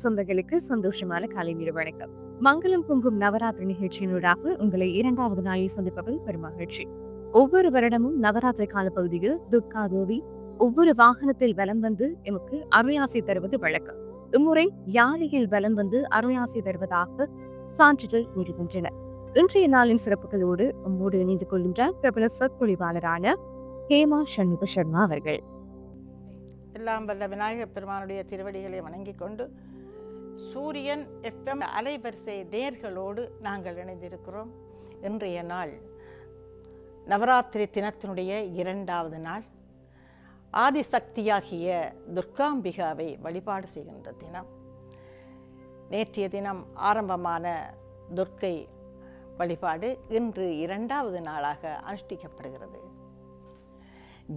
சொந்தங்களுக்கு சந்தோஷமான காலை நேர வணக்கம். மங்களம் பொங்கும் நவராத்திரி நிகழ்ச்சியினூடாக உங்களை இரண்டாவது நாளில் சந்திப்பதில் பெருமகிழ்ச்சி. ஒவ்வொரு வருடமும் நவராத்திரி கால பகுதியில் துர்கா தேவி ஒவ்வொரு வாகனத்தில் வலம் வந்து எமக்கு அருளாசி தருவது வழக்கம். இம்முறை யானையில் வலம் வந்து அருளாசி தருவதாக சான்றிதழ் கூறுகின்றன. இன்றைய நாளின் சிறப்புகளோடு நம்மோடு இணைந்து கொள்கின்றார் பிரபல சொற்பொழிவாளரான ஹேமா சண்முக சர்மா அவர்கள். எல்லாம் வல்ல விநாயகப் பெருமானுடைய திருவடிகளை வணங்கிக் கொண்டு சூரியன் FM அலைவரிசை நேர்களோடு நாங்கள் இணைந்திருக்கிறோம். இன்றைய நாள் நவராத்திரி தினத்தினுடைய இரண்டாவது நாள். ஆதிசக்தியாகிய துர்காம்பிகாவை வழிபாடு செய்கின்ற தினம். நேற்றைய தினம் ஆரம்பமான துர்க்கை வழிபாடு இன்று இரண்டாவது நாளாக அனுஷ்டிக்கப்படுகிறது.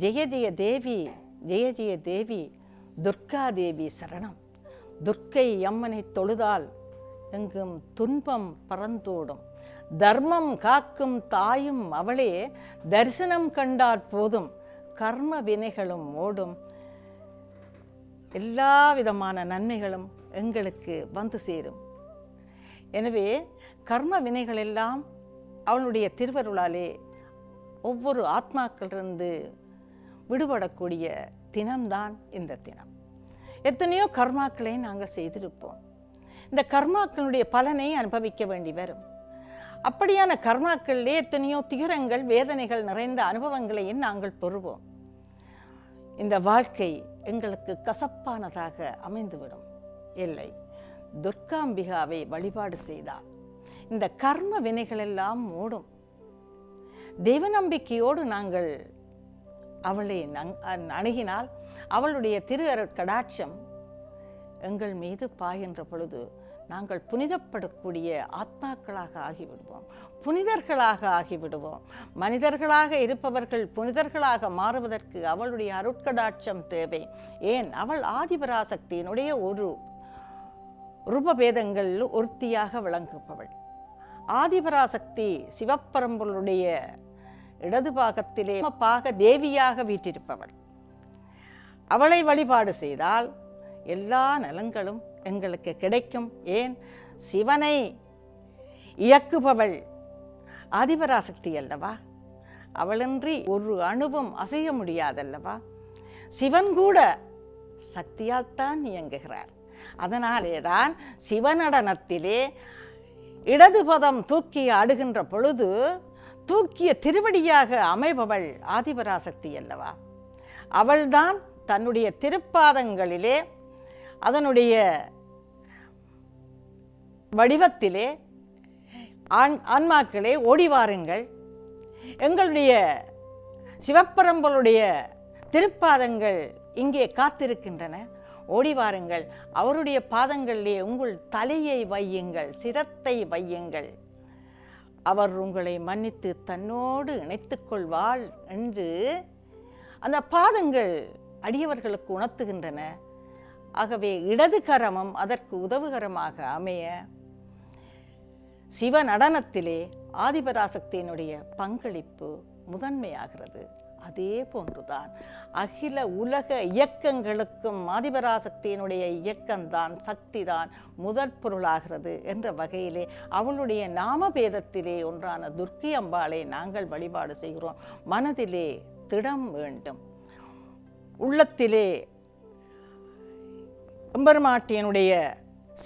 ஜெய ஜெய தேவி, ஜெய ஜெய தேவி, துர்கா தேவி சரணம். துர்க்கை அம்மனை தொழுதால் எங்கும் துன்பம் பறந்தோடும். தர்மம் காக்கும் தாயும் அவளே, தரிசனம் கண்டால் போதும் கர்ம வினைகளும் ஓடும். எல்லா விதமான நன்மைகளும் எங்களுக்கு வந்து சேரும். எனவே கர்ம வினைகள் எல்லாம் அவளுடைய திருவருளாலே ஒவ்வொரு ஆத்மாக்களிலிருந்து விடுபடக்கூடிய தினம்தான் இந்த தினம். எத்தனையோ கர்மாக்களை நாங்கள் செய்திருப்போம். இந்த கர்மாக்களுடைய பலனை அனுபவிக்க வேண்டி வரும். அப்படியான கர்மாக்களிலே எத்தனையோ துயரங்கள், வேதனைகள் நிறைந்த அனுபவங்களையும் நாங்கள் பெறுவோம். இந்த வாழ்க்கை எங்களுக்கு கசப்பானதாக அமைந்துவிடும். இல்லை, துர்காம்பிகாவை வழிபாடு செய்தால் இந்த கர்ம வினைகள் எல்லாம் மூடும். தெய்வ நம்பிக்கையோடு நாங்கள் அவளை அணுகினால் அவளுடைய திரு அருட்கடாட்சம் எங்கள் மீது பாய்கின்ற பொழுது நாங்கள் புனிதப்படக்கூடிய ஆத்மாக்களாக ஆகிவிடுவோம், புனிதர்களாக ஆகிவிடுவோம். மனிதர்களாக இருப்பவர்கள் புனிதர்களாக மாறுவதற்கு அவளுடைய அருட்கடாட்சம் தேவை. ஏன், அவள் ஆதிபராசக்தியினுடைய ஒரு ரூபபேதங்கள் ஒருத்தியாக விளங்குபவள். ஆதிபராசக்தி சிவப்பரம்பொருளுடைய இடது பாகத்திலே பாக தேவியாக வீற்றிருப்பவள். அவளை வழிபாடு செய்தால் எல்லா நலன்களும் எங்களுக்கு கிடைக்கும். ஏன், சிவனை இயக்குபவள் ஆதிபராசக்தி அல்லவா? அவளின்றி ஒரு அணுவும் அசைய முடியாதல்லவா? சிவன் கூட சக்தியால் தான் இயங்குகிறார். அதனாலேதான் சிவநடனத்திலே இடது பதம் தூக்கி ஆடுகின்ற பொழுது தூக்கிய திருவடியாக அமைபவள் ஆதிபராசக்தி அல்லவா? அவள்தான் தன்னுடைய திருப்பாதங்களிலே அதனுடைய வடிவத்திலே ஆன்மாக்களே ஓடிவாருங்கள், எங்களுடைய சிவப்பரம்பலுடைய திருப்பாதங்கள் இங்கே காத்திருக்கின்றன, ஓடிவாருங்கள், அவருடைய பாதங்களிலே உங்கள் தலையை வையுங்கள், சிரத்தை வையுங்கள், அவர் உங்களை மன்னித்து தன்னோடு இணைத்துக் கொள்வாள் என்று அந்த பாதங்கள் அடியவர்களுக்கு உணர்த்துகின்றன. ஆகவே இடது கரமும் அதற்கு உதவுகரமாக அமைய சிவ நடனத்திலே ஆதிபராசக்தியினுடைய பங்களிப்பு முதன்மையாகிறது. அதே போன்றுதான் அகில உலக இயக்கங்களுக்கும் ஆதிபராசக்தியினுடைய இயக்கம்தான், சக்தி தான் முதற் பொருளாகிறது என்ற வகையிலே அவளுடைய நாமபேதத்திலே ஒன்றான துர்க்கை அம்பாளை நாங்கள் வழிபாடு செய்கிறோம். மனதிலே திடம் வேண்டும், உள்ளத்திலே எம்பெருமாட்டியனுடைய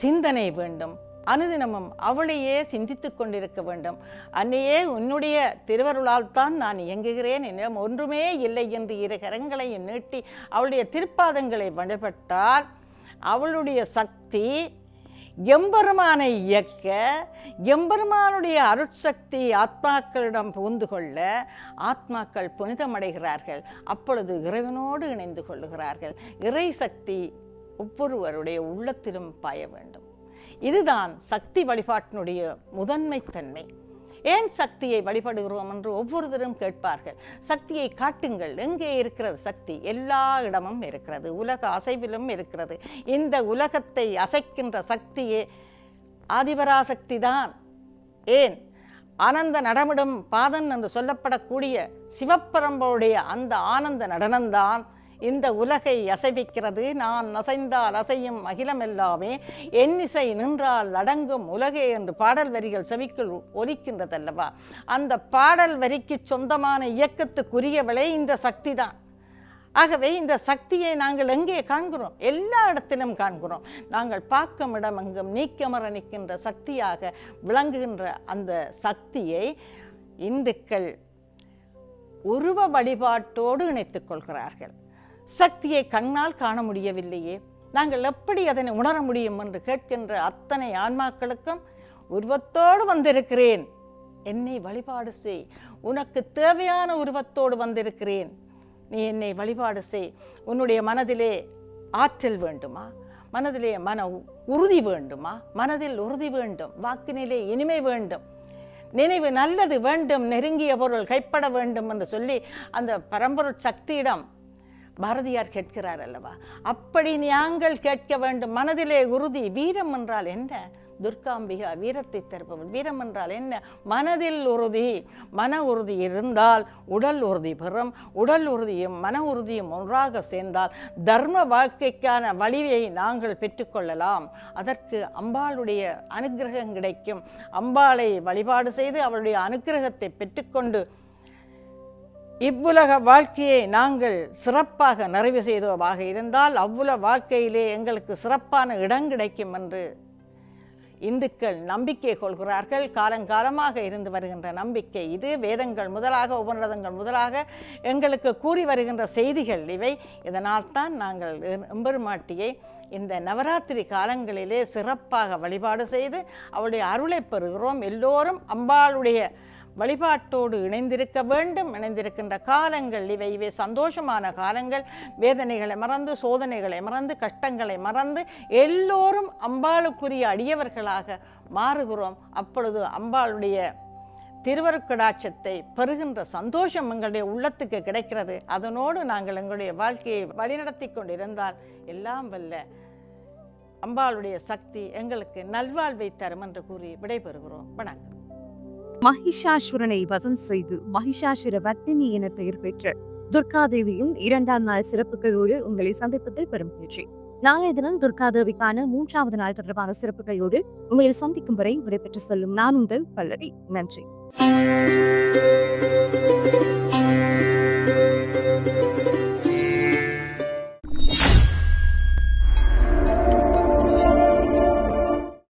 சிந்தனை வேண்டும். அனுதினமும் அவளையே சிந்தித்து கொண்டிருக்க வேண்டும். அன்னையே, உன்னுடைய திருவருளால் தான் நான் இயங்குகிறேன், என்னிடம் ஒன்றுமே இல்லை என்று இரு கரங்களையும் நீட்டி அவளுடைய திருப்பாதங்களை வழிபட்டால் அவளுடைய சக்தி எம்பெருமானை இயக்க, எம்பெருமானுடைய அருட்சக்தி ஆத்மாக்களிடம் புகுந்து கொள்ள ஆத்மாக்கள் புனிதமடைகிறார்கள். அப்பொழுது இறைவனோடு இணைந்து கொள்ளுகிறார்கள். இறை சக்தி ஒவ்வொருவருடைய உள்ளத்திலும் பாய வேண்டும். இதுதான் சக்தி வழிபாட்டினுடைய முதன்மைத்தன்மை. ஏன் சக்தியை வழிபடுகிறோம் என்று ஒவ்வொருத்தரும் கேட்பார்கள். சக்தியை காட்டுங்கள், எங்கே இருக்கிறது சக்தி? எல்லா இடமும் இருக்கிறது, உலக அசைவிலும் இருக்கிறது. இந்த உலகத்தை அசைக்கின்ற சக்தியே ஆதிபராசக்தி தான். ஏன், ஆனந்த நடமிடும் பாதன் என்று சொல்லப்படக்கூடிய சிவப்பரம்பருடைய அந்த ஆனந்த நடனம்தான் இந்த உலகை அசைவிக்கிறது. நான் அசைந்தால் அசையும் அகிலம் எல்லாமே, எண்ணிசை நின்றால் அடங்கும் உலகே என்று பாடல் வரிகள் செவிக்குள் ஒலிக்கின்றதல்லவா? அந்த பாடல் வரிக்கு சொந்தமான இயக்கத்துக்குரியவளே இந்த சக்தி தான். ஆகவே இந்த சக்தியை நாங்கள் எங்கே காண்கிறோம்? எல்லா இடத்திலும் காண்கிறோம். நாங்கள் பார்க்கும் இடம் எங்கும் நீக்கமர நிற்கின்ற சக்தியாக விளங்குகின்ற அந்த சக்தியை இந்துக்கள் உருவ வழிபாட்டோடு இணைத்துக் கொள்கிறார்கள். சக்தியை கண்ணால் காண முடியவில்லையே, நாங்கள் எப்படி அதனை உணர முடியும் என்று கேட்கின்ற அத்தனை ஆன்மாக்களுக்கும் உருவத்தோடு வந்திருக்கிறேன், என்னை வழிபாடு செய், உனக்கு தேவையான உருவத்தோடு வந்திருக்கிறேன், நீ என்னை வழிபாடு செய். உன்னுடைய மனதிலே ஆற்றல் வேண்டுமா? மனதிலே மன உறுதி வேண்டுமா? மனதில் உறுதி வேண்டும், வாக்கினிலே இனிமை வேண்டும், நினைவு நல்லது வேண்டும், நெருங்கிய பொருள் கைப்பட வேண்டும் என்று சொல்லி அந்த பரம்பொருள் சக்தியிடம் பாரதியார் கேட்கிறார் அல்லவா? அப்படி நாங்கள் கேட்க வேண்டும். மனதிலே உறுதி. வீரம் என்றால் என்ன? துர்காம்பிகா வீரத்தை தருபவள். வீரம் என்றால் என்ன? மனதில் உறுதி. மன உறுதி இருந்தால் உடல் உறுதி பெறும். உடல் உறுதியும் மன உறுதியும் ஒன்றாக சேர்ந்தால் தர்ம வாழ்க்கைக்கான வழியை நாங்கள் பெற்றுக்கொள்ளலாம். அதற்கு அம்பாளுடைய அனுக்கிரகம் கிடைக்கும். அம்பாளை வழிபாடு செய்து அவளுடைய அனுக்கிரகத்தை பெற்றுக்கொண்டு இவ்வுலக வாழ்க்கையை நாங்கள் சிறப்பாக நிறைவு செய்தோமாக இருந்தால் அவ்வுலக வாழ்க்கையிலே எங்களுக்கு சிறப்பான இடம் கிடைக்கும் என்று இந்துக்கள் நம்பிக்கை கொள்கிறார்கள். காலங்காலமாக இருந்து வருகின்ற நம்பிக்கை இது. வேதங்கள் முதலாக உபநிடதங்கள் முதலாக எங்களுக்கு கூறி வருகின்ற செய்திகள் இவை. இதனால் தான் நாங்கள் எம்பெருமாட்டியை இந்த நவராத்திரி காலங்களிலே சிறப்பாக வழிபாடு செய்து அவளுடைய அருளை பெறுகிறோம். எல்லோரும் அம்பாளுடைய வழிபாட்டோடு இணைந்திருக்க வேண்டும். இணைந்திருக்கின்ற காலங்கள் இவை சந்தோஷமான காலங்கள். வேதனைகளை மறந்து, சோதனைகளை மறந்து, கஷ்டங்களை மறந்து எல்லோரும் அம்பாளுக்குரிய அடியவர்களாக மாறுகிறோம். அப்பொழுது அம்பாளுடைய திருவருட்கடாட்சத்தை பெறுகின்ற சந்தோஷம் எங்களுடைய உள்ளத்துக்கு கிடைக்கிறது. அதனோடு நாங்கள் எங்களுடைய வாழ்க்கையை வழிநடத்தி கொண்டிருந்தால் எல்லாம் வல்ல அம்பாளுடைய சக்தி எங்களுக்கு நல்வாழ்வை தரும் என்று கூறி விடைபெறுகிறோம். வணக்கம். மகிஷாசுரனை வதம் செய்து மகிஷாசுர வர்த்தினி என பெயர் பெற்ற துர்காதேவியும் 2ஆம் நாள் சிறப்புகளோடு உங்களை சந்திப்பதில் பெரும் மகிழ்ச்சி. நாளைய தினம் துர்காதேவிக்கான 3ஆவது நாள் தொடர்பான சிறப்புகளோடு உங்களை சந்திக்கும் வரை விடைபெற்று செல்லும் நான் உங்கள் பல்லவி. நன்றி.